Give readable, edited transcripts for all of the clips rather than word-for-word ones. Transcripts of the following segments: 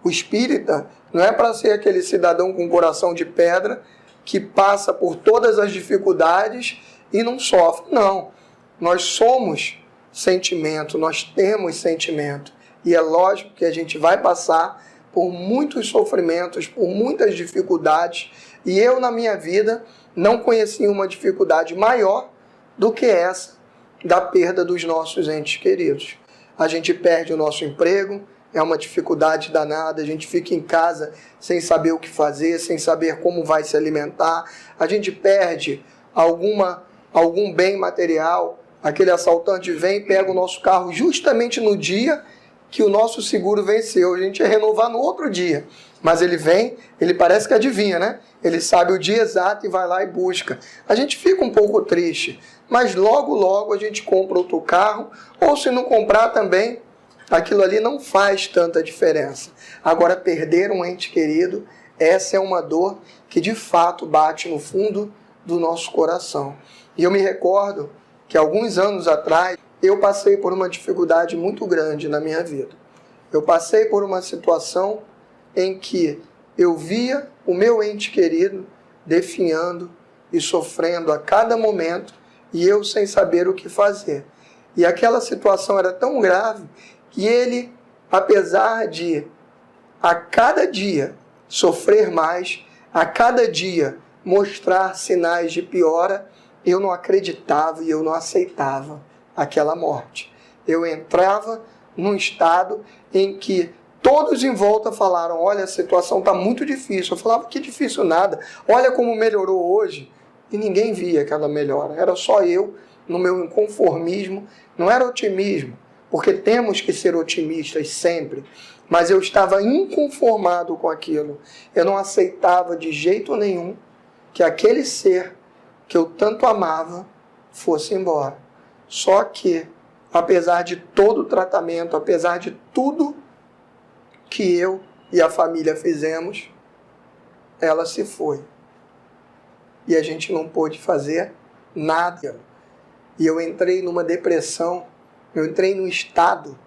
O espírita não é para ser aquele cidadão com coração de pedra que passa por todas as dificuldades e não sofre. Não. Nós somos sentimento, nós temos sentimento. E é lógico que a gente vai passar por muitos sofrimentos, por muitas dificuldades. E eu, na minha vida, não conheci uma dificuldade maior do que essa da perda dos nossos entes queridos. A gente perde o nosso emprego, é uma dificuldade danada, a gente fica em casa sem saber o que fazer, sem saber como vai se alimentar, a gente perde algum bem material, aquele assaltante vem e pega o nosso carro justamente no dia que o nosso seguro venceu, a gente ia renovar no outro dia, mas ele vem, ele parece que adivinha, né? Ele sabe o dia exato e vai lá e busca. A gente fica um pouco triste, mas logo a gente compra outro carro, ou se não comprar também, aquilo ali não faz tanta diferença. Agora, perder um ente querido, essa é uma dor que de fato bate no fundo do nosso coração. E eu me recordo que alguns anos atrás, eu passei por uma dificuldade muito grande na minha vida. Eu passei por uma situação em que eu via o meu ente querido definhando e sofrendo a cada momento, e eu sem saber o que fazer. E aquela situação era tão grave que ele, apesar de a cada dia sofrer mais, a cada dia mostrar sinais de piora, eu não acreditava e eu não aceitava aquela morte. Eu entrava num estado em que todos em volta falaram, olha, a situação está muito difícil. Eu falava, que difícil nada, olha como melhorou hoje. E ninguém via aquela melhora, era só eu, no meu inconformismo, não era otimismo, porque temos que ser otimistas sempre, mas eu estava inconformado com aquilo. Eu não aceitava de jeito nenhum que aquele ser que eu tanto amava fosse embora. Só que, apesar de todo o tratamento, apesar de tudo que eu e a família fizemos, ela se foi. E a gente não pôde fazer nada. E eu entrei numa depressão, eu entrei num estado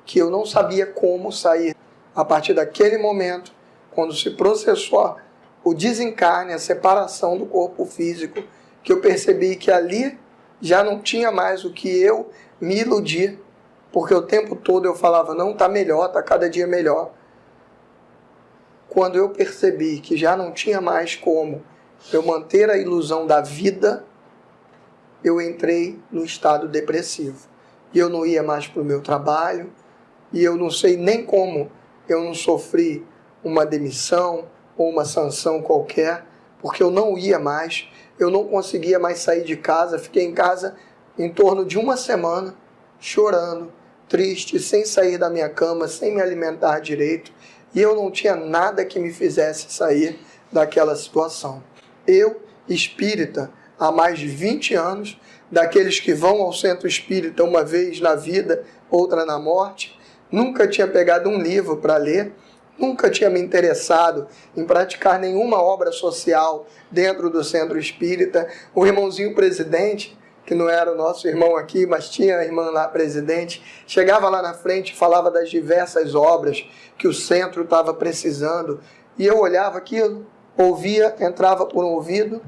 que eu não sabia como sair. A partir daquele momento, quando se processou o desencarne, a separação do corpo físico, que eu percebi que ali já não tinha mais o que eu me iludir, porque o tempo todo eu falava, não, está melhor, está cada dia melhor. Quando eu percebi que já não tinha mais como eu manter a ilusão da vida, eu entrei no estado depressivo. E eu não ia mais para o meu trabalho, e eu não sei nem como eu não sofri uma demissão ou uma sanção qualquer, porque eu não ia mais, eu não conseguia mais sair de casa, fiquei em casa em torno de uma semana, chorando, triste, sem sair da minha cama, sem me alimentar direito, e eu não tinha nada que me fizesse sair daquela situação. Eu, espírita, há mais de 20 anos, daqueles que vão ao centro espírita uma vez na vida, outra na morte, nunca tinha pegado um livro para ler, nunca tinha me interessado em praticar nenhuma obra social dentro do centro espírita. O irmãozinho presidente, que não era o nosso irmão aqui, mas tinha a irmã lá presidente, chegava lá na frente e falava das diversas obras que o centro estava precisando, e eu olhava aquilo, ouvia, entrava por um ouvido,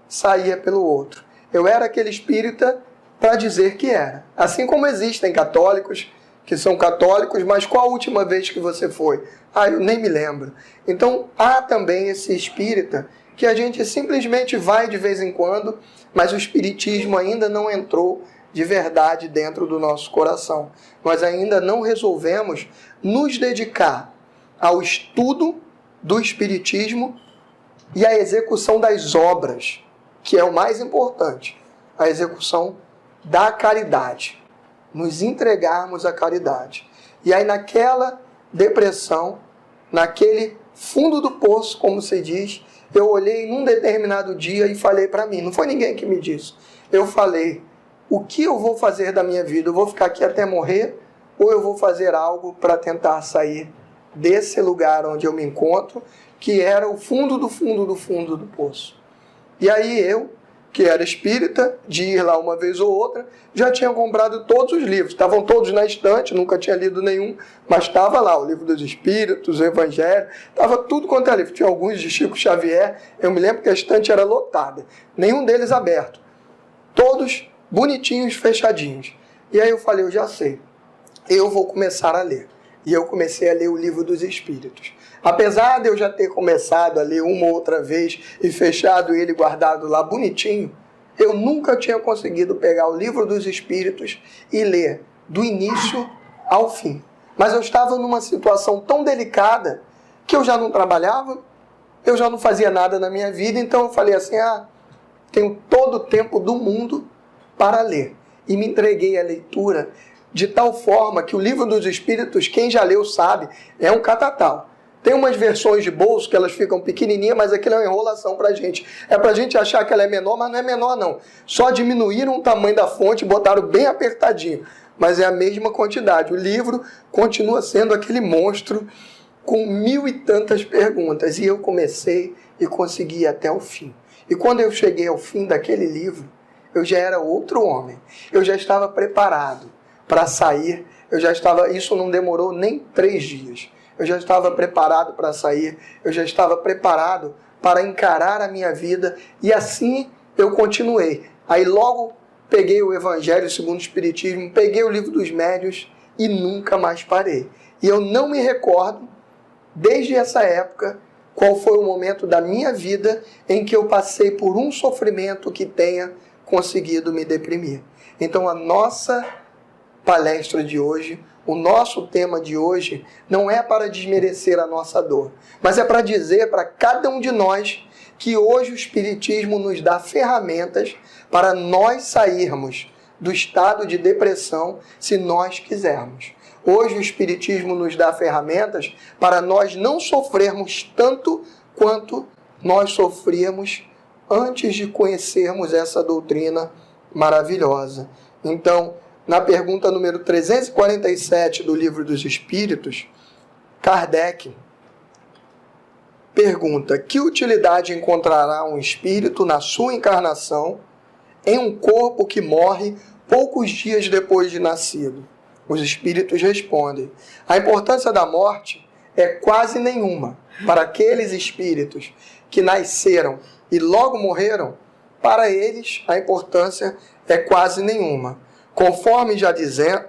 saía pelo outro. Eu era aquele espírita para dizer que era. Assim como existem católicos que são católicos, mas qual a última vez que você foi? Eu nem me lembro. Então, há também esse espírita que a gente simplesmente vai de vez em quando, mas o espiritismo ainda não entrou de verdade dentro do nosso coração. Nós ainda não resolvemos nos dedicar ao estudo do espiritismo e à execução das obras, que é o mais importante, a execução da caridade, nos entregarmos à caridade. E aí naquela depressão, naquele fundo do poço, como se diz, eu olhei num determinado dia e falei para mim, não foi ninguém que me disse, eu falei, o que eu vou fazer da minha vida? Eu vou ficar aqui até morrer ou eu vou fazer algo para tentar sair desse lugar onde eu me encontro, que era o fundo do fundo do fundo do poço? E aí eu, que era espírita, de ir lá uma vez ou outra, já tinha comprado todos os livros. Estavam todos na estante, nunca tinha lido nenhum, mas estava lá o Livro dos Espíritos, o Evangelho, estava tudo quanto é livro. Tinha alguns de Chico Xavier, eu me lembro que a estante era lotada, nenhum deles aberto. Todos bonitinhos, fechadinhos. E aí eu falei, eu já sei, eu vou começar a ler. E eu comecei a ler o Livro dos Espíritos. Apesar de eu já ter começado a ler uma ou outra vez e fechado ele, guardado lá bonitinho, eu nunca tinha conseguido pegar o Livro dos Espíritos e ler do início ao fim. Mas eu estava numa situação tão delicada que eu já não trabalhava, eu já não fazia nada na minha vida, então eu falei assim, tenho todo o tempo do mundo para ler. E me entreguei à leitura de tal forma que o Livro dos Espíritos, quem já leu sabe, é um catatal. Tem umas versões de bolso que elas ficam pequenininhas, mas aquilo é uma enrolação para a gente. É para a gente achar que ela é menor, mas não é menor não. Só diminuíram o tamanho da fonte e botaram bem apertadinho. Mas é a mesma quantidade. O livro continua sendo aquele monstro com 1000 e tantas perguntas. E eu comecei e consegui ir até o fim. E quando eu cheguei ao fim daquele livro, eu já era outro homem. Eu já estava preparado para sair. Isso não demorou nem 3 dias. Eu já estava preparado para sair, eu já estava preparado para encarar a minha vida, e assim eu continuei. Aí logo peguei o Evangelho segundo o Espiritismo, peguei o Livro dos Médiuns e nunca mais parei. E eu não me recordo, desde essa época, qual foi o momento da minha vida em que eu passei por um sofrimento que tenha conseguido me deprimir. Então a nossa palestra de hoje, o nosso tema de hoje, não é para desmerecer a nossa dor, mas é para dizer para cada um de nós que hoje o Espiritismo nos dá ferramentas para nós sairmos do estado de depressão, se nós quisermos. Hoje o Espiritismo nos dá ferramentas para nós não sofrermos tanto quanto nós sofríamos antes de conhecermos essa doutrina maravilhosa. Então, na pergunta número 347 do Livro dos Espíritos, Kardec pergunta: que utilidade encontrará um espírito na sua encarnação em um corpo que morre poucos dias depois de nascido? Os espíritos respondem: a importância da morte é quase nenhuma. Para aqueles espíritos que nasceram e logo morreram, para eles a importância é quase nenhuma. Conforme já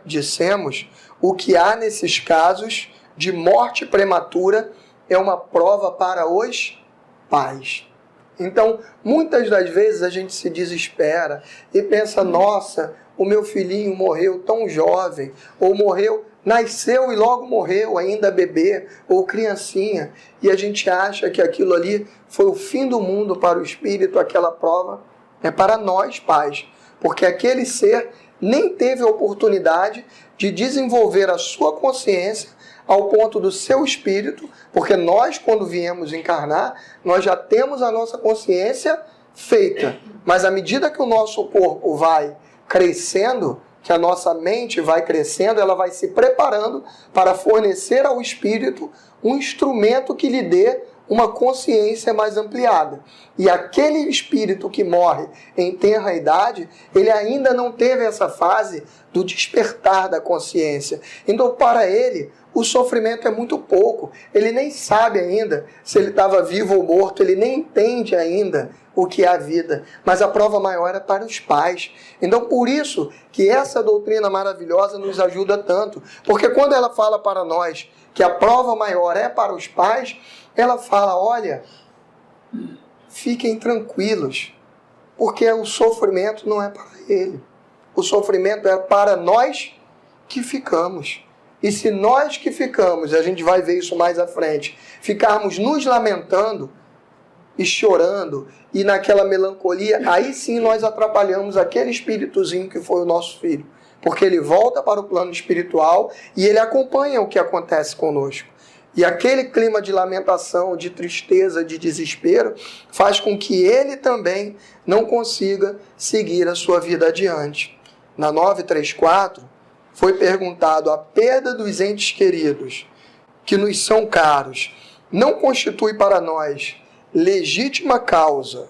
dissemos, o que há nesses casos de morte prematura é uma prova para os pais. Então, muitas das vezes a gente se desespera e pensa, nossa, o meu filhinho morreu tão jovem, ou nasceu e logo morreu, ainda bebê, ou criancinha, e a gente acha que aquilo ali foi o fim do mundo para o espírito, aquela prova é para nós pais, porque aquele ser nem teve a oportunidade de desenvolver a sua consciência ao ponto do seu espírito, porque nós, quando viemos encarnar, nós já temos a nossa consciência feita, mas à medida que o nosso corpo vai crescendo, que a nossa mente vai crescendo, ela vai se preparando para fornecer ao espírito um instrumento que lhe dê uma consciência mais ampliada. E aquele espírito que morre em tenra idade, ele ainda não teve essa fase do despertar da consciência. Então, para ele, o sofrimento é muito pouco. Ele nem sabe ainda se ele estava vivo ou morto, ele nem entende ainda o que é a vida. Mas a prova maior é para os pais. Então, por isso que essa doutrina maravilhosa nos ajuda tanto. Porque quando ela fala para nós que a prova maior é para os pais, ela fala, olha, fiquem tranquilos, porque o sofrimento não é para ele. O sofrimento é para nós que ficamos. E se nós que ficamos, a gente vai ver isso mais à frente, ficarmos nos lamentando e chorando e naquela melancolia, aí sim nós atrapalhamos aquele espíritozinho que foi o nosso filho. Porque ele volta para o plano espiritual e ele acompanha o que acontece conosco. E aquele clima de lamentação, de tristeza, de desespero, faz com que ele também não consiga seguir a sua vida adiante. Na 934, foi perguntado: a perda dos entes queridos, que nos são caros, não constitui para nós legítima causa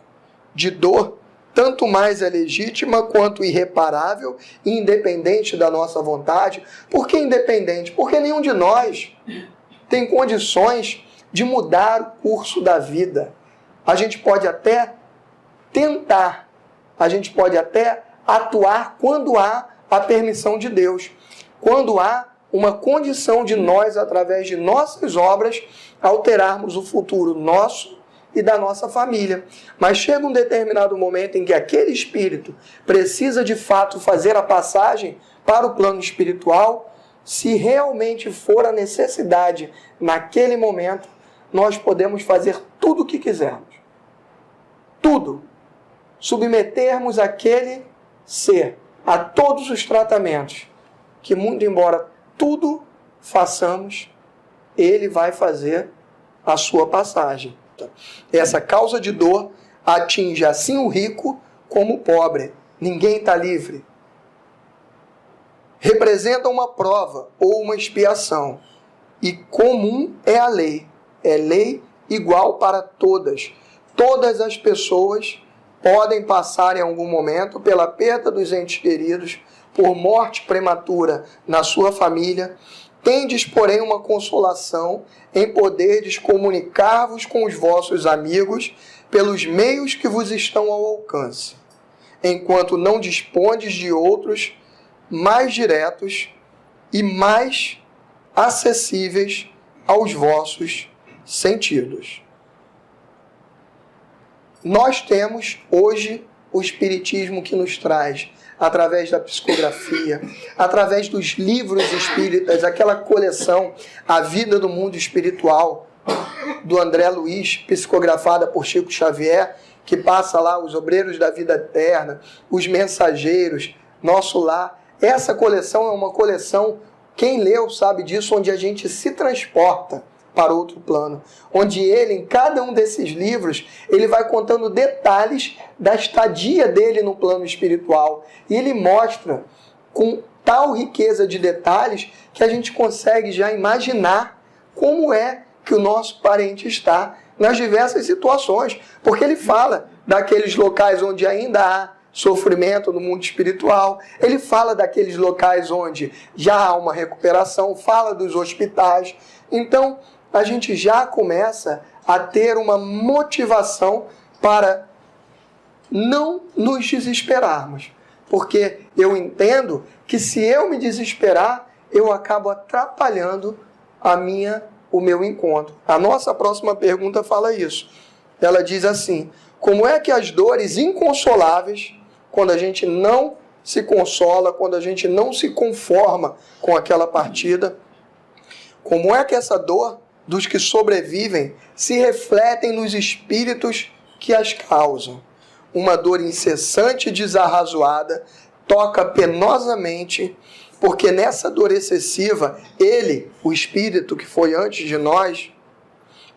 de dor tanto mais é legítima quanto irreparável e independente da nossa vontade. Por que independente? Porque nenhum de nós tem condições de mudar o curso da vida. A gente pode até tentar, a gente pode até atuar quando há a permissão de Deus, quando há uma condição de nós, através de nossas obras, alterarmos o futuro nosso e da nossa família. Mas chega um determinado momento em que aquele espírito precisa de fato fazer a passagem para o plano espiritual. Se realmente for a necessidade naquele momento, nós podemos fazer tudo o que quisermos. Tudo. Submetermos aquele ser a todos os tratamentos, que muito embora tudo façamos, ele vai fazer a sua passagem. Essa causa de dor atinge assim o rico como o pobre. Ninguém está livre. Representa uma prova ou uma expiação. E comum é a lei. É lei igual para todas. Todas as pessoas podem passar em algum momento pela perda dos entes queridos, por morte prematura na sua família. Tendes, porém, uma consolação em poderdes comunicar-vos com os vossos amigos pelos meios que vos estão ao alcance, enquanto não dispondes de outros mais diretos e mais acessíveis aos vossos sentidos. Nós temos hoje o Espiritismo que nos traz, através da psicografia, através dos livros espíritas, aquela coleção A Vida do Mundo Espiritual, do André Luiz, psicografada por Chico Xavier, que passa lá os obreiros da vida eterna, os mensageiros, Nosso Lar. Essa coleção é uma coleção, quem leu sabe disso, onde a gente se transporta para outro plano, onde ele, em cada um desses livros, ele vai contando detalhes da estadia dele no plano espiritual, e ele mostra com tal riqueza de detalhes que a gente consegue já imaginar como é que o nosso parente está nas diversas situações, porque ele fala daqueles locais onde ainda há sofrimento no mundo espiritual, ele fala daqueles locais onde já há uma recuperação, fala dos hospitais. Então a gente já começa a ter uma motivação para não nos desesperarmos. Porque eu entendo que se eu me desesperar, eu acabo atrapalhando o meu encontro. A nossa próxima pergunta fala isso. Ela diz assim: como é que as dores inconsoláveis, quando a gente não se consola, quando a gente não se conforma com aquela partida, como é que essa dor dos que sobrevivem se refletem nos espíritos que as causam? Uma dor incessante e desarrazoada toca penosamente, porque nessa dor excessiva, ele, o espírito que foi antes de nós,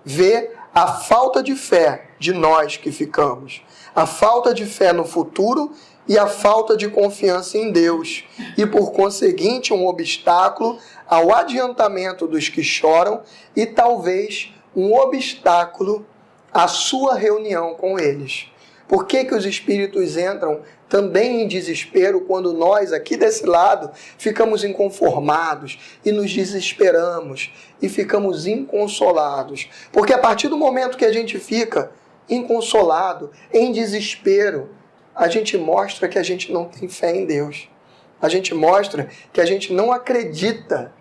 vê a falta de fé de nós que ficamos, a falta de fé no futuro e a falta de confiança em Deus, e por conseguinte um obstáculo ao adiantamento dos que choram e talvez um obstáculo à sua reunião com eles. Por que que os espíritos entram também em desespero quando nós, aqui desse lado, ficamos inconformados e nos desesperamos e ficamos inconsolados? Porque a partir do momento que a gente fica inconsolado, em desespero, a gente mostra que a gente não tem fé em Deus. A gente mostra que a gente não acredita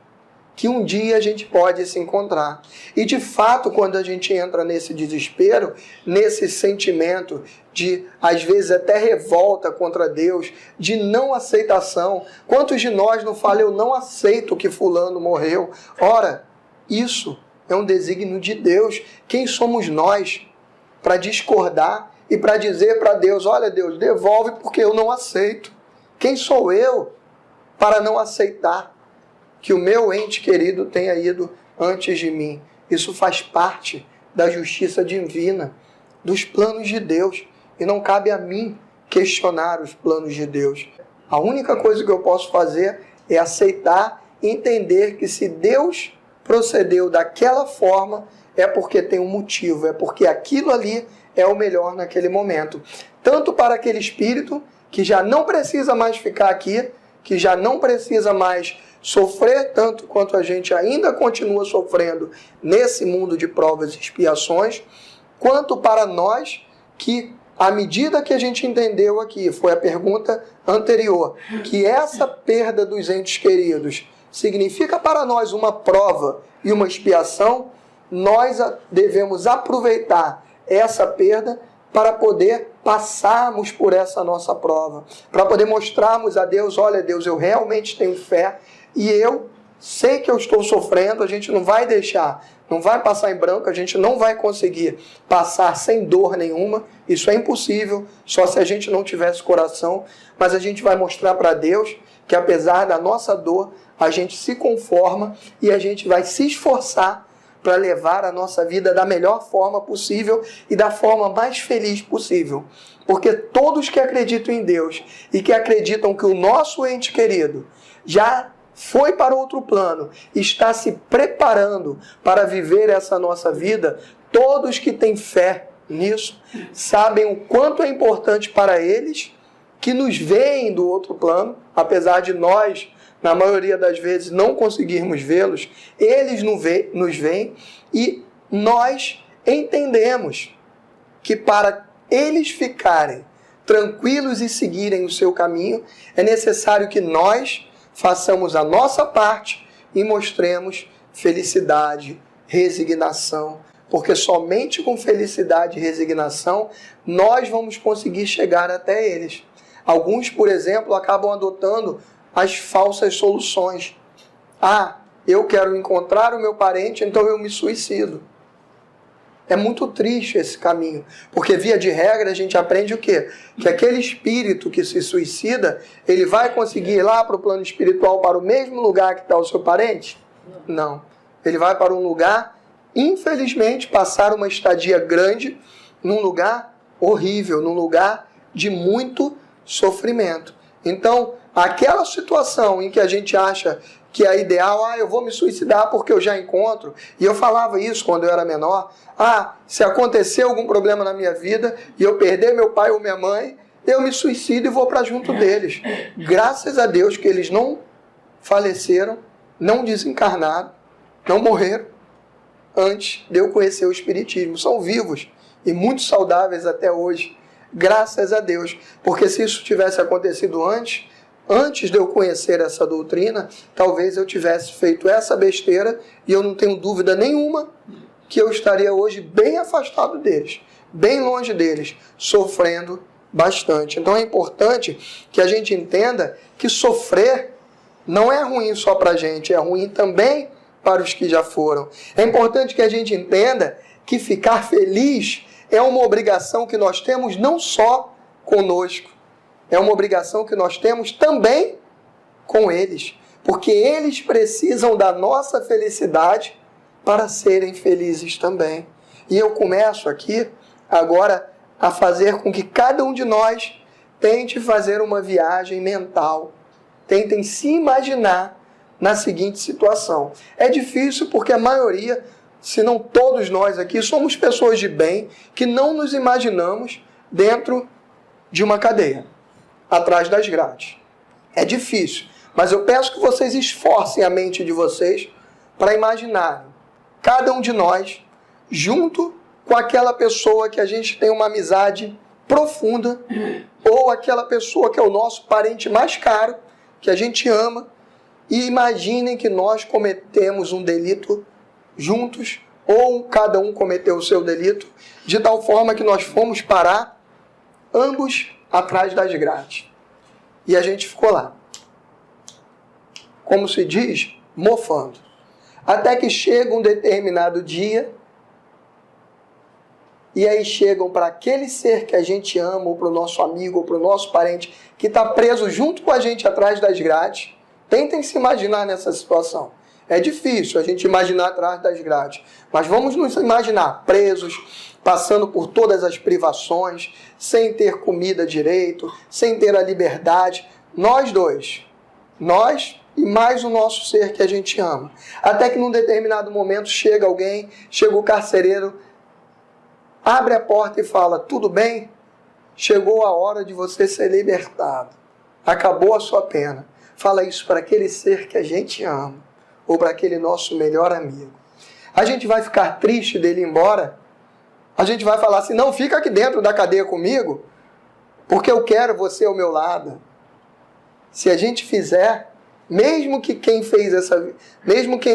que um dia a gente pode se encontrar. E de fato, quando a gente entra nesse desespero, nesse sentimento de, às vezes, até revolta contra Deus, de não aceitação. Quantos de nós não falam, eu não aceito que fulano morreu? Ora, isso é um desígnio de Deus. Quem somos nós para discordar e para dizer para Deus, olha Deus, devolve porque eu não aceito? Quem sou eu para não aceitar que o meu ente querido tenha ido antes de mim? Isso faz parte da justiça divina, dos planos de Deus, e não cabe a mim questionar os planos de Deus. A única coisa que eu posso fazer é aceitar e entender que se Deus procedeu daquela forma, é porque tem um motivo, é porque aquilo ali é o melhor naquele momento. tanto para aquele espírito que já não precisa mais ficar aqui, que já não precisa mais sofrer tanto quanto a gente ainda continua sofrendo nesse mundo de provas e expiações, quanto para nós que, à medida que a gente entendeu aqui, foi a pergunta anterior, que essa perda dos entes queridos significa para nós uma prova e uma expiação, nós devemos aproveitar essa perda para poder passarmos por essa nossa prova, para poder mostrarmos a Deus, olha Deus, eu realmente tenho fé e eu sei que eu estou sofrendo, a gente não vai deixar, não vai passar em branco, a gente não vai conseguir passar sem dor nenhuma, isso é impossível, só se a gente não tivesse coração, mas a gente vai mostrar para Deus que apesar da nossa dor, a gente se conforma e a gente vai se esforçar para levar a nossa vida da melhor forma possível e da forma mais feliz possível. Porque todos que acreditam em Deus e que acreditam que o nosso ente querido já foi para outro plano, está se preparando para viver essa nossa vida, todos que têm fé nisso, sabem o quanto é importante para eles que nos veem do outro plano, apesar de nós, na maioria das vezes, não conseguirmos vê-los, eles nos veem e nós entendemos que para eles ficarem tranquilos e seguirem o seu caminho, é necessário que nós façamos a nossa parte e mostremos felicidade, resignação, porque somente com felicidade e resignação nós vamos conseguir chegar até eles. Alguns, por exemplo, acabam adotando as falsas soluções. Ah, eu quero encontrar o meu parente, então eu me suicido. É muito triste esse caminho, porque via de regra a gente aprende o quê? Que aquele espírito que se suicida, ele vai conseguir ir lá para o plano espiritual, para o mesmo lugar que está o seu parente? Não. Ele vai para um lugar, infelizmente, passar uma estadia grande, num lugar horrível, num lugar de muito sofrimento. Então, aquela situação em que a gente acha que é ideal, eu vou me suicidar porque eu já encontro, e eu falava isso quando eu era menor, se acontecer algum problema na minha vida e eu perder meu pai ou minha mãe, eu me suicido e vou para junto deles. Graças a Deus que eles não faleceram, não desencarnaram, não morreram antes de eu conhecer o Espiritismo. São vivos e muito saudáveis até hoje. Graças a Deus. Porque se isso tivesse acontecido antes de eu conhecer essa doutrina, talvez eu tivesse feito essa besteira e eu não tenho dúvida nenhuma que eu estaria hoje bem afastado deles, bem longe deles, sofrendo bastante. Então é importante que a gente entenda que sofrer não é ruim só para a gente, é ruim também para os que já foram. É importante que a gente entenda que ficar feliz é uma obrigação que nós temos não só conosco, é uma obrigação que nós temos também com eles, porque eles precisam da nossa felicidade para serem felizes também. E eu começo aqui agora a fazer com que cada um de nós tente fazer uma viagem mental, tentem se imaginar na seguinte situação. É difícil porque a maioria, se não todos nós aqui, somos pessoas de bem que não nos imaginamos dentro de uma cadeia, atrás das grades. É difícil, mas eu peço que vocês esforcem a mente de vocês para imaginar cada um de nós junto com aquela pessoa que a gente tem uma amizade profunda, ou aquela pessoa que é o nosso parente mais caro, que a gente ama, e imaginem que nós cometemos um delito juntos, ou cada um cometeu o seu delito, de tal forma que nós fomos parar ambos atrás das grades. E a gente ficou lá, como se diz, mofando. Até que chega um determinado dia, e aí chegam para aquele ser que a gente ama, ou para o nosso amigo, ou para o nosso parente, que está preso junto com a gente atrás das grades. Tentem se imaginar nessa situação. É difícil a gente imaginar atrás das grades, mas vamos nos imaginar presos, passando por todas as privações, sem ter comida direito, sem ter a liberdade. Nós dois, nós e mais o nosso ser que a gente ama. Até que num determinado momento chega alguém, chega o carcereiro, abre a porta e fala, tudo bem? chegou a hora de você ser libertado. Acabou a sua pena. Fala isso para aquele ser que a gente ama, ou para aquele nosso melhor amigo. A gente vai ficar triste dele ir embora? A gente vai falar assim, não, fica aqui dentro da cadeia comigo, porque eu quero você ao meu lado. Se a gente fizer, mesmo quem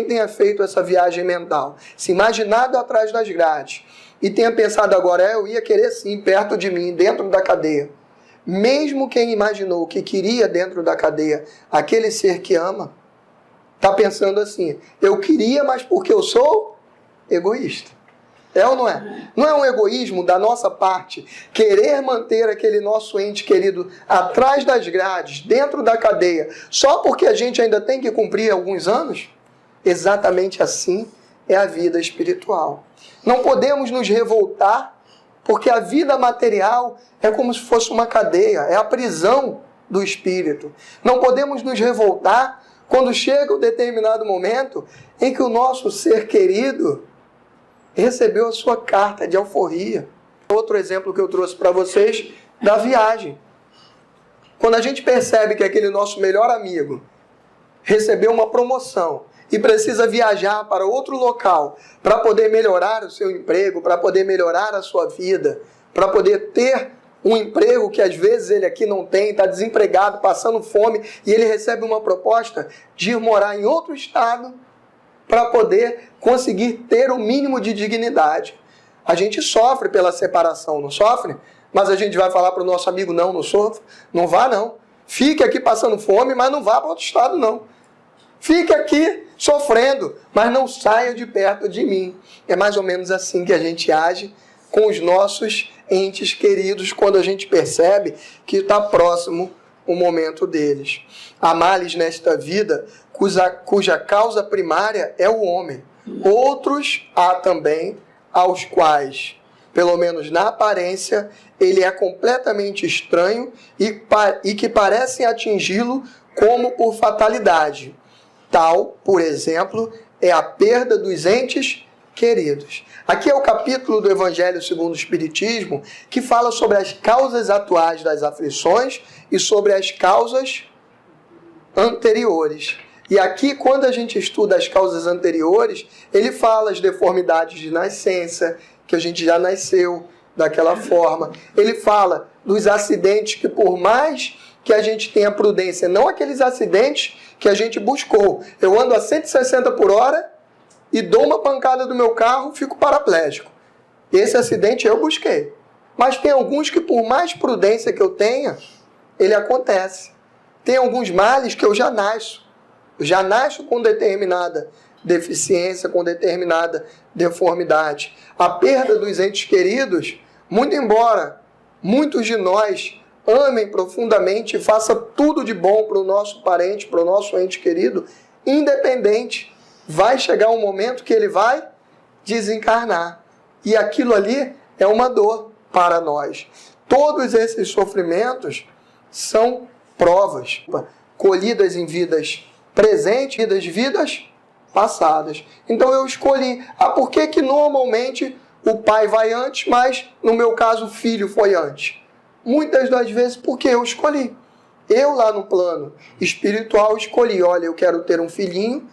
tenha feito essa viagem mental, se imaginado atrás das grades, e tenha pensado agora, eu ia querer sim, perto de mim, dentro da cadeia. Mesmo quem imaginou que queria dentro da cadeia aquele ser que ama, está pensando assim, eu queria, mas porque eu sou egoísta. É ou não é? Não é um egoísmo da nossa parte querer manter aquele nosso ente querido atrás das grades, dentro da cadeia, só porque a gente ainda tem que cumprir alguns anos? Exatamente assim é a vida espiritual. Não podemos nos revoltar, porque a vida material é como se fosse uma cadeia, é a prisão do espírito. Não podemos nos revoltar quando chega um determinado momento em que o nosso ser querido recebeu a sua carta de alforria. Outro exemplo que eu trouxe para vocês, da viagem. Quando a gente percebe que aquele nosso melhor amigo recebeu uma promoção e precisa viajar para outro local para poder melhorar o seu emprego, para poder melhorar a sua vida, para poder ter um emprego que às vezes ele aqui não tem, está desempregado, passando fome, e ele recebe uma proposta de ir morar em outro estado para poder conseguir ter o mínimo de dignidade. A gente sofre pela separação, não sofre? Mas a gente vai falar para o nosso amigo, não sofre, não vá não. Fique aqui passando fome, mas não vá para outro estado não. Fique aqui sofrendo, mas não saia de perto de mim. É mais ou menos assim que a gente age com os nossos entes queridos quando a gente percebe que está próximo o momento deles. Há males nesta vida cuja causa primária é o homem. Outros há também aos quais, pelo menos na aparência, ele é completamente estranho e que parecem atingi-lo como por fatalidade. Tal, por exemplo, é a perda dos entes queridos. Aqui é o capítulo do Evangelho segundo o Espiritismo que fala sobre as causas atuais das aflições e sobre as causas anteriores. E aqui, quando a gente estuda as causas anteriores, ele fala as deformidades de nascença, que a gente já nasceu daquela forma. Ele fala dos acidentes que, por mais que a gente tenha prudência, não aqueles acidentes que a gente buscou. Eu ando a 160 por hora e dou uma pancada do meu carro, fico paraplégico. Esse acidente eu busquei. Mas tem alguns que, por mais prudência que eu tenha, ele acontece. Tem alguns males que eu já nasço. Eu já nasço com determinada deficiência, com determinada deformidade. A perda dos entes queridos, muito embora muitos de nós amem profundamente e façam tudo de bom para o nosso parente, para o nosso ente querido, independente, vai chegar um momento que ele vai desencarnar. E aquilo ali é uma dor para nós. Todos esses sofrimentos são provas colhidas em vidas presentes e vidas passadas. Então eu escolhi. Por que normalmente o pai vai antes, mas no meu caso o filho foi antes? Muitas das vezes porque eu escolhi. Eu lá no plano espiritual escolhi, olha, eu quero ter um filhinho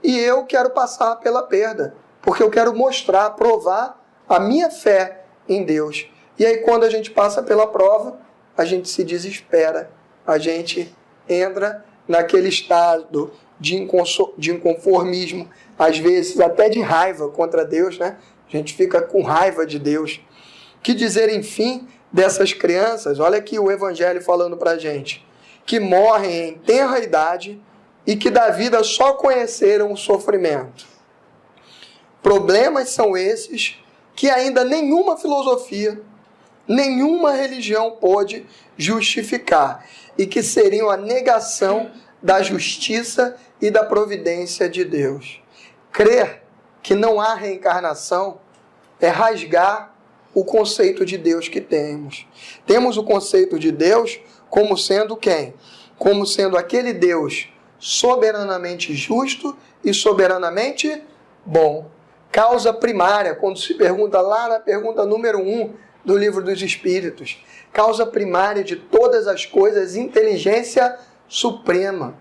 e eu quero passar pela perda, porque eu quero mostrar, provar a minha fé em Deus. E aí quando a gente passa pela prova, a gente se desespera, a gente entra naquele estado de inconformismo, às vezes até de raiva contra Deus, né? A gente fica com raiva de Deus. Que dizer, enfim, dessas crianças, olha aqui o Evangelho falando para a gente, que morrem em tenra idade e que da vida só conheceram o sofrimento. Problemas são esses que ainda nenhuma filosofia, nenhuma religião pôde justificar e que seriam a negação da justiça e da providência de Deus. Crer que não há reencarnação é rasgar o conceito de Deus que temos. Temos o conceito de Deus como sendo quem? Como sendo aquele Deus soberanamente justo e soberanamente bom. Causa primária, quando se pergunta lá na pergunta número 1 do Livro dos Espíritos. Causa primária de todas as coisas, inteligência suprema,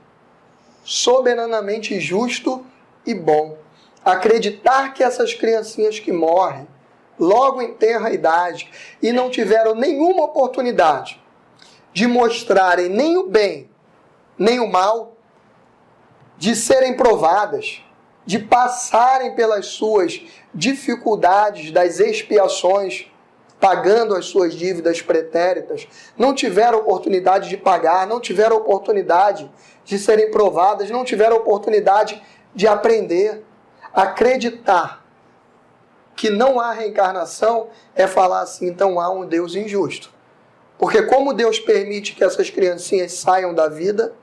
soberanamente justo e bom. Acreditar que essas criancinhas que morrem logo em tenra idade e não tiveram nenhuma oportunidade de mostrarem nem o bem, nem o mal, de serem provadas, de passarem pelas suas dificuldades, das expiações, pagando as suas dívidas pretéritas, não tiveram oportunidade de pagar, não tiveram oportunidade de serem provadas, não tiveram oportunidade de aprender. Acreditar que não há reencarnação é falar assim, então há um Deus injusto. Porque como Deus permite que essas criancinhas saiam da vida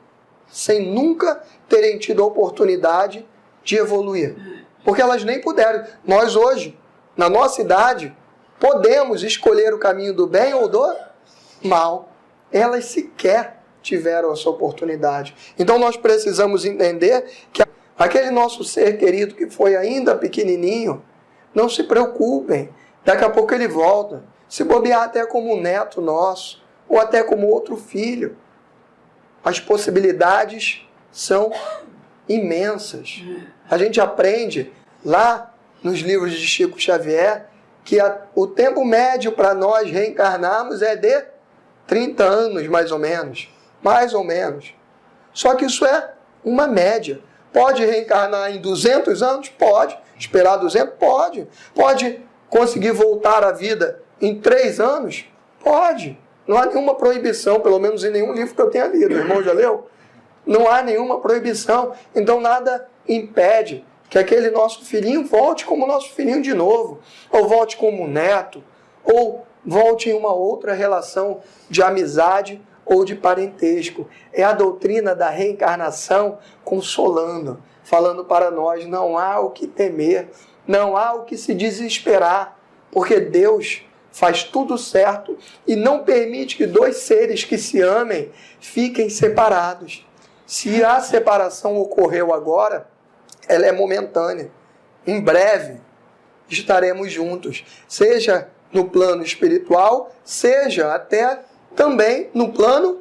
sem nunca terem tido a oportunidade de evoluir? Porque elas nem puderam. Nós hoje, na nossa idade, podemos escolher o caminho do bem ou do mal. Elas sequer tiveram essa oportunidade. Então nós precisamos entender que aquele nosso ser querido que foi ainda pequenininho, não se preocupem, daqui a pouco ele volta. Se bobear até como um neto nosso, ou até como outro filho. As possibilidades são imensas. A gente aprende lá nos livros de Chico Xavier que o tempo médio para nós reencarnarmos é de 30 anos, mais ou menos. Mais ou menos. Só que isso é uma média. Pode reencarnar em 200 anos? Pode. Esperar 200? Pode. Pode conseguir voltar à vida em 3 anos? Pode. Não há nenhuma proibição, pelo menos em nenhum livro que eu tenha lido. O irmão já leu? Não há nenhuma proibição. Então nada impede que aquele nosso filhinho volte como nosso filhinho de novo. Ou volte como neto. Ou volte em uma outra relação de amizade ou de parentesco. É a doutrina da reencarnação consolando, falando para nós, não há o que temer, não há o que se desesperar, porque Deus faz tudo certo e não permite que dois seres que se amem fiquem separados. Se a separação ocorreu agora, ela é momentânea. Em breve estaremos juntos, seja no plano espiritual, seja até também no plano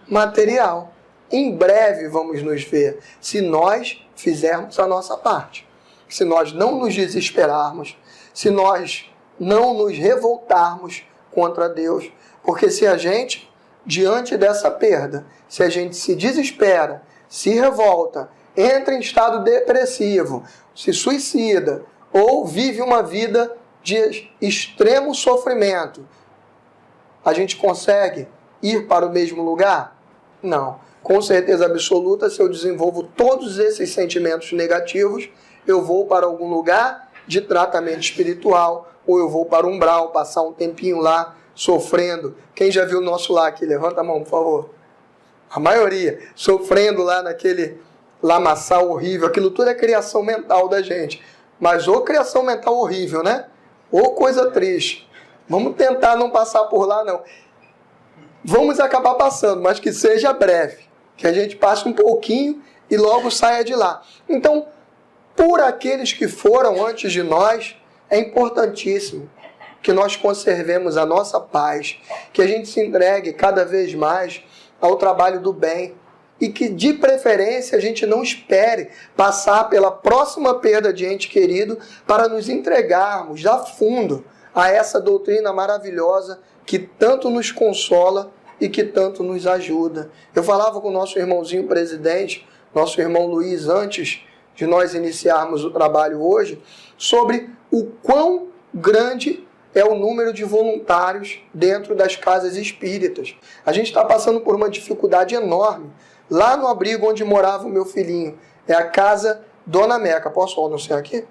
material. Em breve vamos nos ver, se nós fizermos a nossa parte. Se nós não nos desesperarmos, se nós não nos revoltarmos contra Deus. Porque se a gente, diante dessa perda, se a gente se desespera, se revolta, entra em estado depressivo, se suicida ou vive uma vida de extremo sofrimento, a gente consegue ir para o mesmo lugar? Não. Com certeza absoluta, se eu desenvolvo todos esses sentimentos negativos, eu vou para algum lugar de tratamento espiritual, ou eu vou para o umbral, passar um tempinho lá, sofrendo. Quem já viu o nosso lar aqui? Levanta a mão, por favor. A maioria, sofrendo lá naquele lamaçal horrível. Aquilo tudo é criação mental da gente. Mas ou criação mental horrível, né? Ou coisa triste. Vamos tentar não passar por lá, não. Vamos acabar passando, mas que seja breve. Que a gente passe um pouquinho e logo saia de lá. Então, por aqueles que foram antes de nós, é importantíssimo que nós conservemos a nossa paz, que a gente se entregue cada vez mais ao trabalho do bem e que, de preferência, a gente não espere passar pela próxima perda de ente querido para nos entregarmos a fundo a essa doutrina maravilhosa que tanto nos consola e que tanto nos ajuda. Eu falava com o nosso irmãozinho presidente, nosso irmão Luiz, antes de nós iniciarmos o trabalho hoje, sobre o quão grande é o número de voluntários dentro das casas espíritas. A gente está passando por uma dificuldade enorme. Lá no abrigo onde morava o meu filhinho, é a casa Dona Meca. Posso anunciar aqui?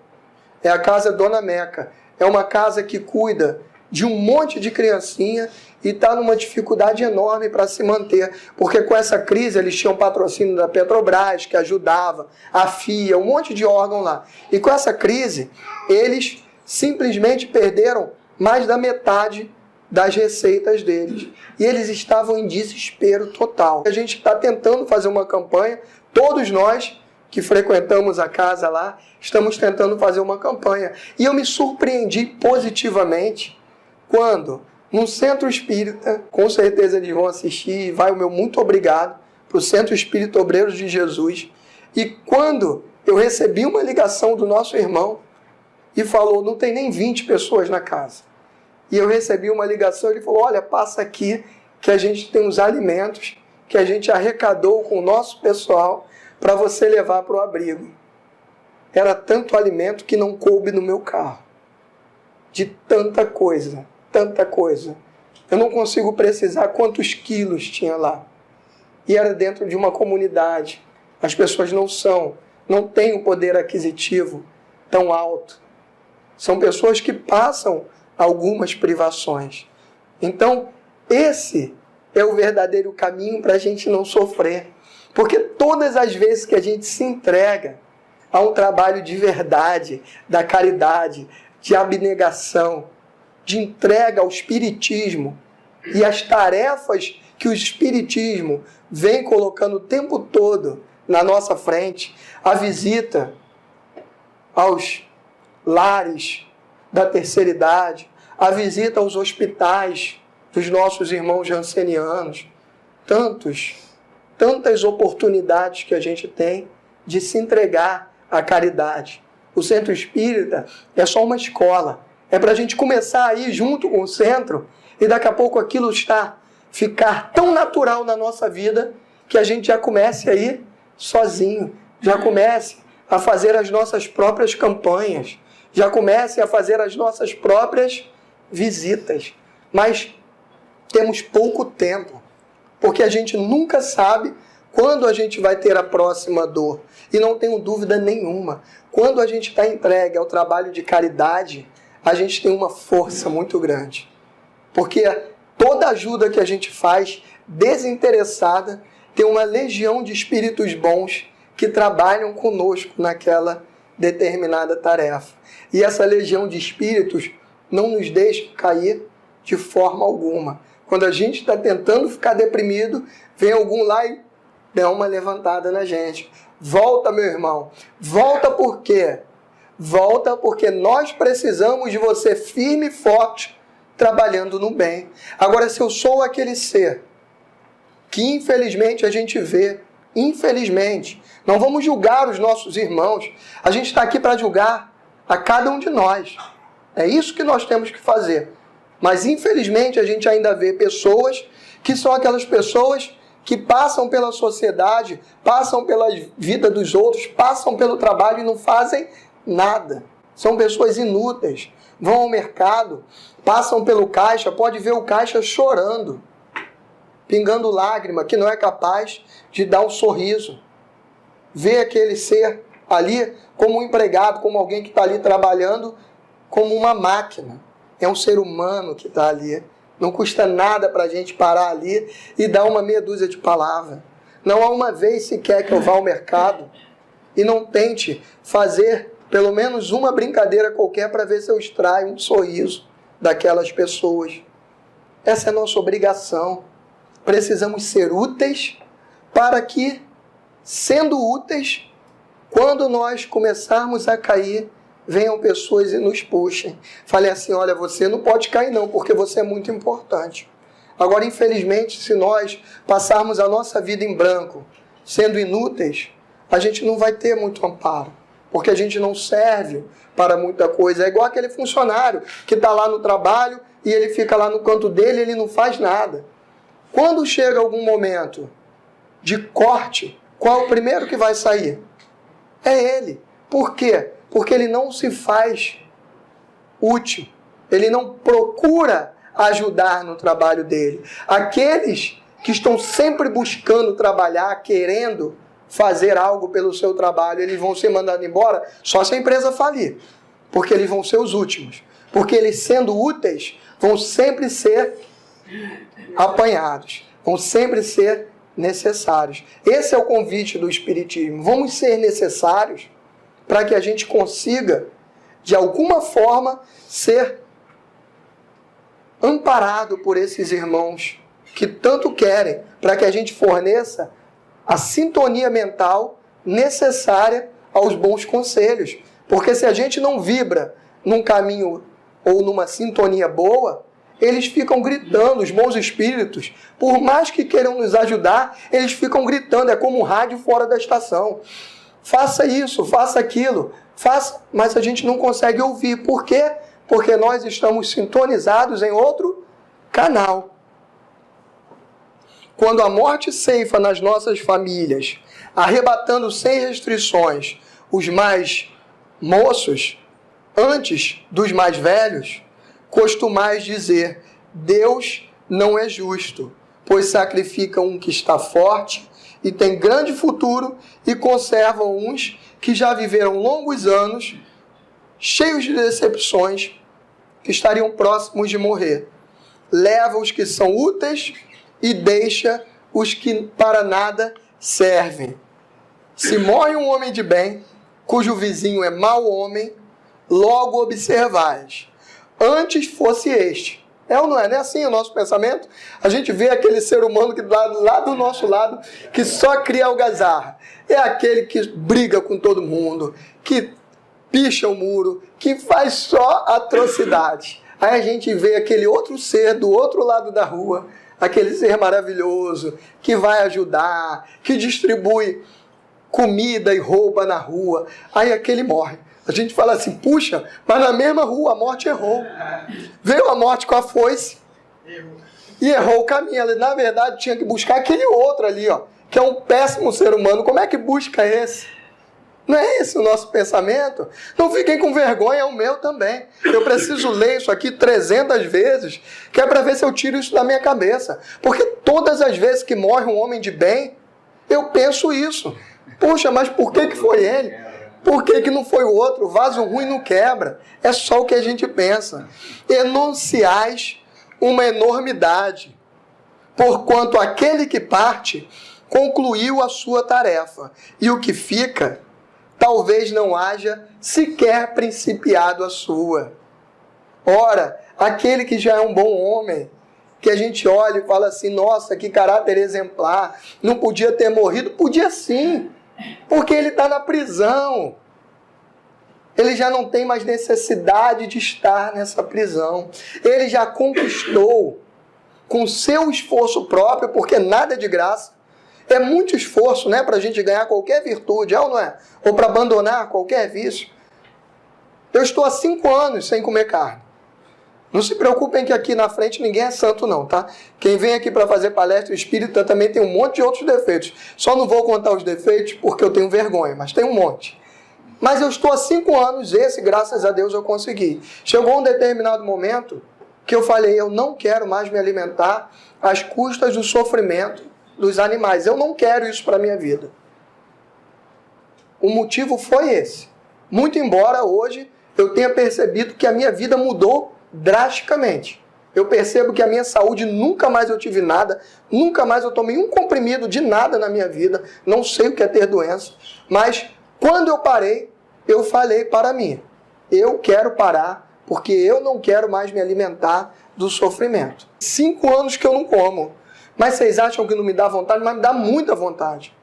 É a casa Dona Meca. É uma casa que cuida de um monte de criancinha e está numa dificuldade enorme para se manter, porque com essa crise eles tinham patrocínio da Petrobras, que ajudava, a FIA, um monte de órgão lá. E com essa crise, eles simplesmente perderam mais da metade das receitas deles. E eles estavam em desespero total. A gente está tentando fazer uma campanha, todos nós que frequentamos a casa lá, estamos tentando fazer uma campanha. E eu me surpreendi positivamente quando No Centro Espírita, com certeza eles vão assistir, vai o meu muito obrigado para o Centro Espírita Obreiros de Jesus. E quando eu recebi uma ligação do nosso irmão e falou, não tem nem 20 pessoas na casa. E eu recebi uma ligação, ele falou, olha, passa aqui que a gente tem os alimentos que a gente arrecadou com o nosso pessoal para você levar para o abrigo. Era tanto alimento que não coube no meu carro. De tanta coisa. Tanta coisa. Eu não consigo precisar quantos quilos tinha lá. E era dentro de uma comunidade. As pessoas não têm o poder aquisitivo tão alto. São pessoas que passam algumas privações. Então, esse é o verdadeiro caminho para a gente não sofrer. Porque todas as vezes que a gente se entrega a um trabalho de verdade, da caridade, de abnegação, de entrega ao Espiritismo e as tarefas que o Espiritismo vem colocando o tempo todo na nossa frente, a visita aos lares da terceira idade, a visita aos hospitais dos nossos irmãos jansenianos, tantas oportunidades que a gente tem de se entregar à caridade. O Centro Espírita é só uma escola. É para a gente começar a ir junto com o centro e daqui a pouco aquilo ficar tão natural na nossa vida que a gente já comece a ir sozinho, já comece a fazer as nossas próprias campanhas, já comece a fazer as nossas próprias visitas. Mas temos pouco tempo, porque a gente nunca sabe quando a gente vai ter a próxima dor. E não tenho dúvida nenhuma, quando a gente está entregue ao trabalho de caridade, a gente tem uma força muito grande. Porque toda ajuda que a gente faz, desinteressada, tem uma legião de espíritos bons que trabalham conosco naquela determinada tarefa. E essa legião de espíritos não nos deixa cair de forma alguma. Quando a gente está tentando ficar deprimido, vem algum lá e dá uma levantada na gente. Volta, meu irmão. Volta por quê? Volta porque nós precisamos de você firme e forte, trabalhando no bem. Agora, se eu sou aquele ser que infelizmente a gente vê, infelizmente, não vamos julgar os nossos irmãos, a gente está aqui para julgar a cada um de nós. É isso que nós temos que fazer. Mas infelizmente a gente ainda vê pessoas que são aquelas pessoas que passam pela sociedade, passam pela vida dos outros, passam pelo trabalho e não fazem nada. São pessoas inúteis. Vão ao mercado, passam pelo caixa, pode ver o caixa chorando, pingando lágrima, que não é capaz de dar um sorriso. Vê aquele ser ali como um empregado, como alguém que está ali trabalhando, como uma máquina. É um ser humano que está ali. Não custa nada para a gente parar ali e dar uma meia dúzia de palavras. Não há uma vez sequer que eu vá ao mercado e não tente fazer pelo menos uma brincadeira qualquer para ver se eu extraio um sorriso daquelas pessoas. Essa é a nossa obrigação. Precisamos ser úteis para que, sendo úteis, quando nós começarmos a cair, venham pessoas e nos puxem. Falei assim, olha, você não pode cair não, porque você é muito importante. Agora, infelizmente, se nós passarmos a nossa vida em branco, sendo inúteis, a gente não vai ter muito amparo, porque a gente não serve para muita coisa. É igual aquele funcionário que está lá no trabalho e ele fica lá no canto dele e ele não faz nada. Quando chega algum momento de corte, qual é o primeiro que vai sair? É ele. Por quê? Porque ele não se faz útil. Ele não procura ajudar no trabalho dele. Aqueles que estão sempre buscando trabalhar, querendo fazer algo pelo seu trabalho, eles vão ser mandados embora só se a empresa falir. Porque eles vão ser os últimos. Porque eles, sendo úteis, vão sempre ser apanhados. Vão sempre ser necessários. Esse é o convite do Espiritismo. Vamos ser necessários para que a gente consiga, de alguma forma, ser amparado por esses irmãos que tanto querem, para que a gente forneça a sintonia mental necessária aos bons conselhos. Porque se a gente não vibra num caminho ou numa sintonia boa, eles ficam gritando, os bons espíritos, por mais que queiram nos ajudar, eles ficam gritando, é como um rádio fora da estação. Faça isso, faça aquilo, faça, mas a gente não consegue ouvir. Por quê? Porque nós estamos sintonizados em outro canal. Quando a morte ceifa nas nossas famílias, arrebatando sem restrições os mais moços, antes dos mais velhos, costumais dizer: Deus não é justo, pois sacrifica um que está forte e tem grande futuro e conserva uns que já viveram longos anos, cheios de decepções, que estariam próximos de morrer. Leva os que são úteis e deixa os que para nada servem. Se morre um homem de bem, cujo vizinho é mau homem, logo observais. Antes fosse este. É ou não é? Não é assim o nosso pensamento? A gente vê aquele ser humano que lá do nosso lado, que só cria algazarra. É aquele que briga com todo mundo, que picha o muro, que faz só atrocidade. Aí a gente vê aquele outro ser do outro lado da rua, aquele ser maravilhoso, que vai ajudar, que distribui comida e roupa na rua. Aí aquele morre. A gente fala assim, puxa, mas na mesma rua a morte errou. Veio a morte com a foice e errou o caminho. Ela, na verdade, tinha que buscar aquele outro ali, ó, que é um péssimo ser humano. Como é que busca esse? Não é esse o nosso pensamento? Não fiquem com vergonha, é o meu também. Eu preciso ler isso aqui 300 vezes, que é para ver se eu tiro isso da minha cabeça. Porque todas as vezes que morre um homem de bem, eu penso isso. Puxa, mas por que foi ele? Por que não foi o outro? O vaso ruim não quebra. É só o que a gente pensa. Enunciais uma enormidade, porquanto aquele que parte concluiu a sua tarefa, e o que fica, talvez não haja sequer principiado a sua. Ora, aquele que já é um bom homem, que a gente olha e fala assim, nossa, que caráter exemplar, não podia ter morrido, podia sim, porque ele está na prisão. Ele já não tem mais necessidade de estar nessa prisão. Ele já conquistou com seu esforço próprio, porque nada é de graça. É muito esforço, né, para a gente ganhar qualquer virtude, é ou não é? Ou para abandonar qualquer vício. Eu estou há 5 anos sem comer carne. Não se preocupem que aqui na frente ninguém é santo não, tá? Quem vem aqui para fazer palestra espírita também tem um monte de outros defeitos. Só não vou contar os defeitos porque eu tenho vergonha, mas tem um monte. Mas eu estou há 5 anos, esse, graças a Deus, eu consegui. Chegou um determinado momento que eu falei, eu não quero mais me alimentar às custas do sofrimento dos animais. Eu não quero isso para a minha vida. O motivo foi esse. Muito embora hoje eu tenha percebido que a minha vida mudou drasticamente. Eu percebo que a minha saúde, nunca mais eu tive nada, nunca mais eu tomei um comprimido de nada na minha vida, não sei o que é ter doença, mas quando eu parei, eu falei para mim, eu quero parar, porque eu não quero mais me alimentar do sofrimento. 5 anos que eu não como, mas vocês acham que não me dá vontade? Mas me dá muita vontade.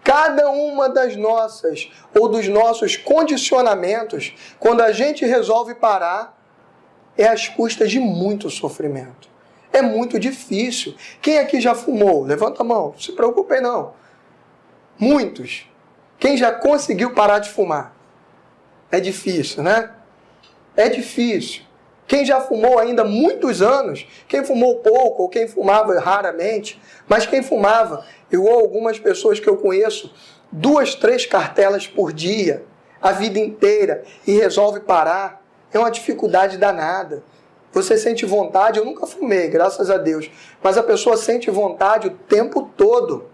Cada uma das nossas, ou dos nossos condicionamentos, quando a gente resolve parar, é às custas de muito sofrimento. É muito difícil. Quem aqui já fumou? Levanta a mão. Não se preocupem não. Muitos. Quem já conseguiu parar de fumar? É difícil, né? É difícil. Quem já fumou ainda muitos anos, quem fumou pouco ou quem fumava raramente, mas quem fumava, eu ou algumas pessoas que eu conheço, 2, 3 cartelas por dia, a vida inteira, e resolve parar, é uma dificuldade danada. Você sente vontade, eu nunca fumei, graças a Deus, mas a pessoa sente vontade o tempo todo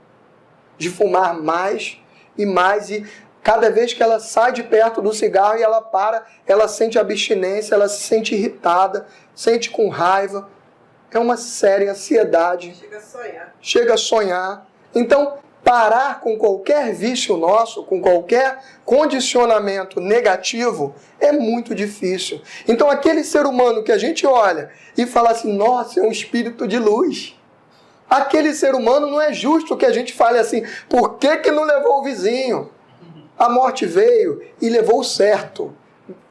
de fumar mais e mais, e cada vez que ela sai de perto do cigarro e ela para, ela sente abstinência, ela se sente irritada, sente com raiva, é uma séria ansiedade. Chega a sonhar. Então, parar com qualquer vício nosso, com qualquer condicionamento negativo, é muito difícil. Então, aquele ser humano que a gente olha e fala assim, nossa, é um espírito de luz. Aquele ser humano não é justo que a gente fale assim, por que não levou o vizinho? A morte veio e levou o certo.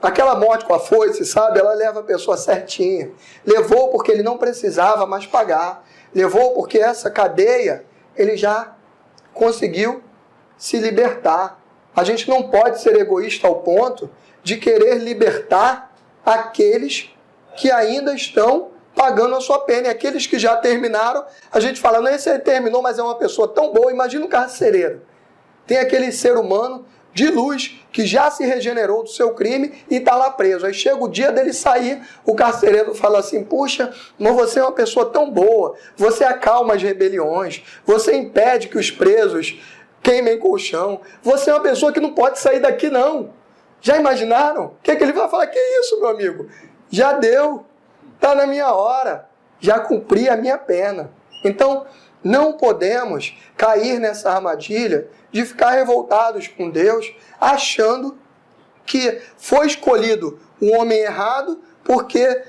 Aquela morte com a foice, sabe? Ela leva a pessoa certinha. Levou porque ele não precisava mais pagar. Levou porque essa cadeia ele já conseguiu se libertar. A gente não pode ser egoísta ao ponto de querer libertar aqueles que ainda estão pagando a sua pena. E aqueles que já terminaram, a gente fala, não, esse aí terminou, mas é uma pessoa tão boa. Imagina um carcereiro. Tem aquele ser humano de luz que já se regenerou do seu crime e está lá preso. Aí chega o dia dele sair, o carcereiro fala assim, puxa, mas você é uma pessoa tão boa, você acalma as rebeliões, você impede que os presos queimem colchão, você é uma pessoa que não pode sair daqui não. Já imaginaram? O que ele vai falar? Que isso, meu amigo? Já deu, está na minha hora, já cumpri a minha pena. Então, não podemos cair nessa armadilha de ficar revoltados com Deus, achando que foi escolhido um homem errado porque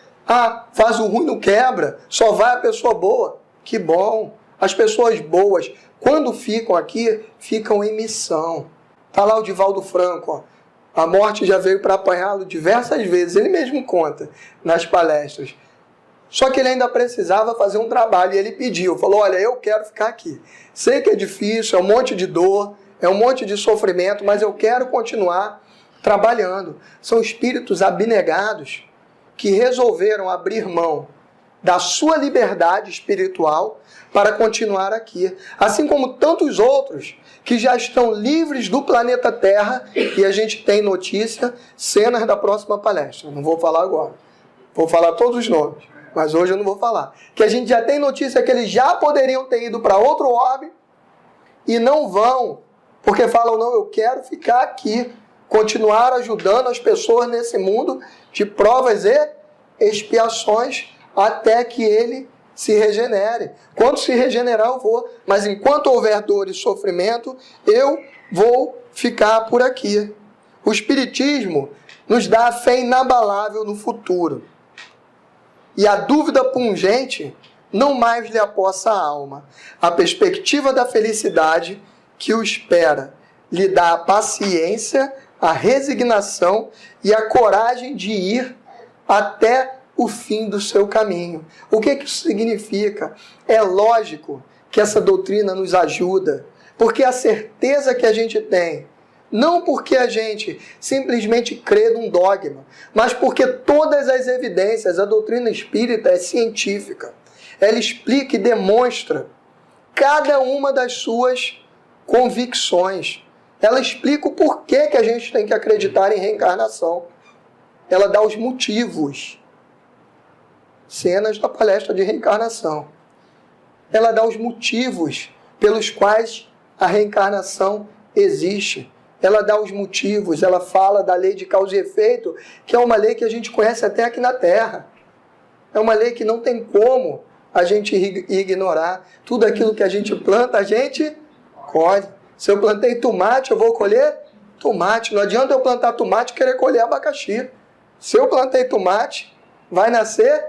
faz o ruim não quebra, só vai a pessoa boa. Que bom! As pessoas boas, quando ficam aqui, ficam em missão. Está lá o Divaldo Franco, ó. A morte já veio para apanhá-lo diversas vezes, ele mesmo conta nas palestras. Só que ele ainda precisava fazer um trabalho e ele pediu, falou, olha, eu quero ficar aqui. Sei que é difícil, é um monte de dor, é um monte de sofrimento, mas eu quero continuar trabalhando. São espíritos abnegados que resolveram abrir mão da sua liberdade espiritual para continuar aqui. Assim como tantos outros que já estão livres do planeta Terra e a gente tem notícia, cenas da próxima palestra. Não vou falar agora. Vou falar todos os nomes. Mas hoje eu não vou falar. Que a gente já tem notícia que eles já poderiam ter ido para outro orbe e não vão. Porque falam, não, eu quero ficar aqui. Continuar ajudando as pessoas nesse mundo de provas e expiações até que ele se regenere. Quando se regenerar eu vou. Mas enquanto houver dor e sofrimento, eu vou ficar por aqui. O Espiritismo nos dá a fé inabalável no futuro. E a dúvida pungente não mais lhe apossa a alma. A perspectiva da felicidade que o espera lhe dá a paciência, a resignação e a coragem de ir até o fim do seu caminho. O que isso significa? É lógico que essa doutrina nos ajuda, porque a certeza que a gente tem, não porque a gente simplesmente crê num dogma, mas porque todas as evidências, a doutrina espírita é científica. Ela explica e demonstra cada uma das suas convicções. Ela explica o porquê que a gente tem que acreditar em reencarnação. Ela dá os motivos. Cenas da palestra de reencarnação. Ela dá os motivos pelos quais a reencarnação existe. Ela dá os motivos, ela fala da lei de causa e efeito, que é uma lei que a gente conhece até aqui na Terra. É uma lei que não tem como a gente ignorar. Tudo aquilo que a gente planta, a gente colhe. Se eu plantei tomate, eu vou colher tomate. Não adianta eu plantar tomate e querer colher abacaxi. Se eu plantei tomate, vai nascer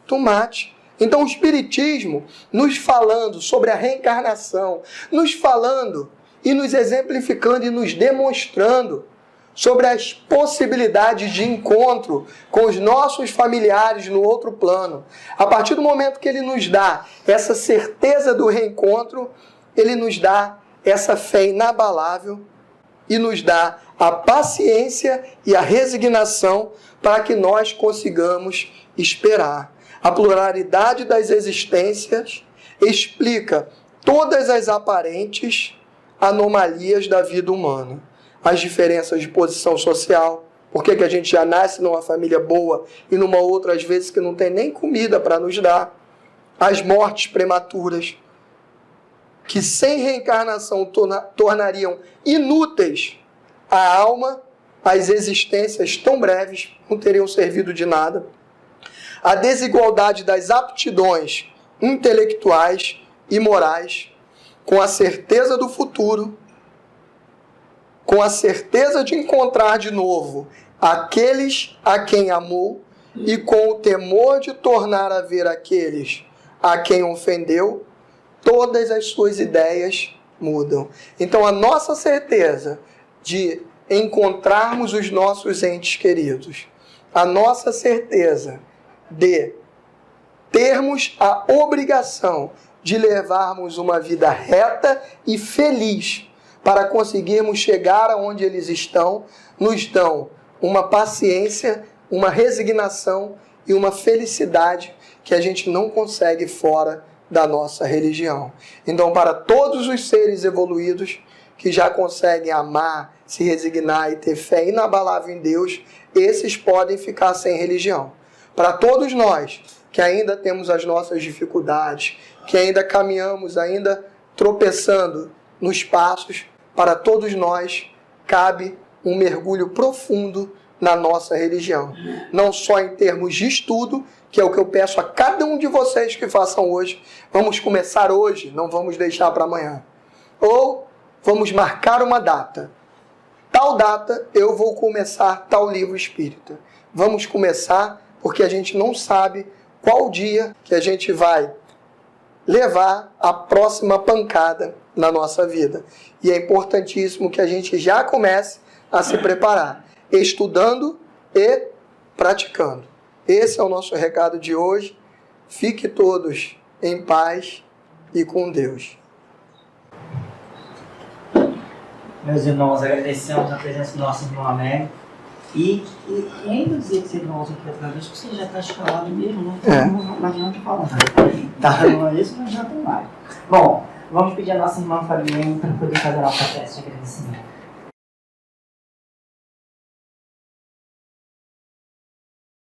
tomate. Então o Espiritismo, nos falando sobre a reencarnação, nos falando e nos exemplificando e nos demonstrando sobre as possibilidades de encontro com os nossos familiares no outro plano. A partir do momento que ele nos dá essa certeza do reencontro, ele nos dá essa fé inabalável e nos dá a paciência e a resignação para que nós consigamos esperar. A pluralidade das existências explica todas as aparentes anomalias da vida humana. As diferenças de posição social, por que a gente já nasce numa família boa e numa outra, às vezes, que não tem nem comida para nos dar. As mortes prematuras, que sem reencarnação tornariam inúteis a alma, as existências tão breves não teriam servido de nada. A desigualdade das aptidões intelectuais e morais, com a certeza do futuro, com a certeza de encontrar de novo aqueles a quem amou e com o temor de tornar a ver aqueles a quem ofendeu, todas as suas ideias mudam. Então a nossa certeza de encontrarmos os nossos entes queridos, a nossa certeza de termos a obrigação de levarmos uma vida reta e feliz para conseguirmos chegar aonde eles estão, nos dão uma paciência, uma resignação e uma felicidade que a gente não consegue fora da nossa religião. Então, para todos os seres evoluídos que já conseguem amar, se resignar e ter fé inabalável em Deus, esses podem ficar sem religião. Para todos nós que ainda temos as nossas dificuldades, que ainda caminhamos, ainda tropeçando nos passos, para todos nós cabe um mergulho profundo na nossa religião. Não só em termos de estudo, que é o que eu peço a cada um de vocês que façam hoje. Vamos começar hoje, não vamos deixar para amanhã. Ou vamos marcar uma data. Tal data eu vou começar tal livro espírita. Vamos começar porque a gente não sabe qual dia que a gente vai levar a próxima pancada na nossa vida. E é importantíssimo que a gente já comece a se preparar, estudando e praticando. Esse é o nosso recado de hoje. Fique todos em paz e com Deus. Meus irmãos, agradecemos a presença do nosso irmão Américo. E ainda dizer que você não volta aqui outra vez, porque você já está escalado mesmo, né? Não adianta falar. Tá, não é isso, mas já tem mais. Bom, vamos pedir a nossa irmã Fabienne para poder fazer a nossa festa de agradecimento.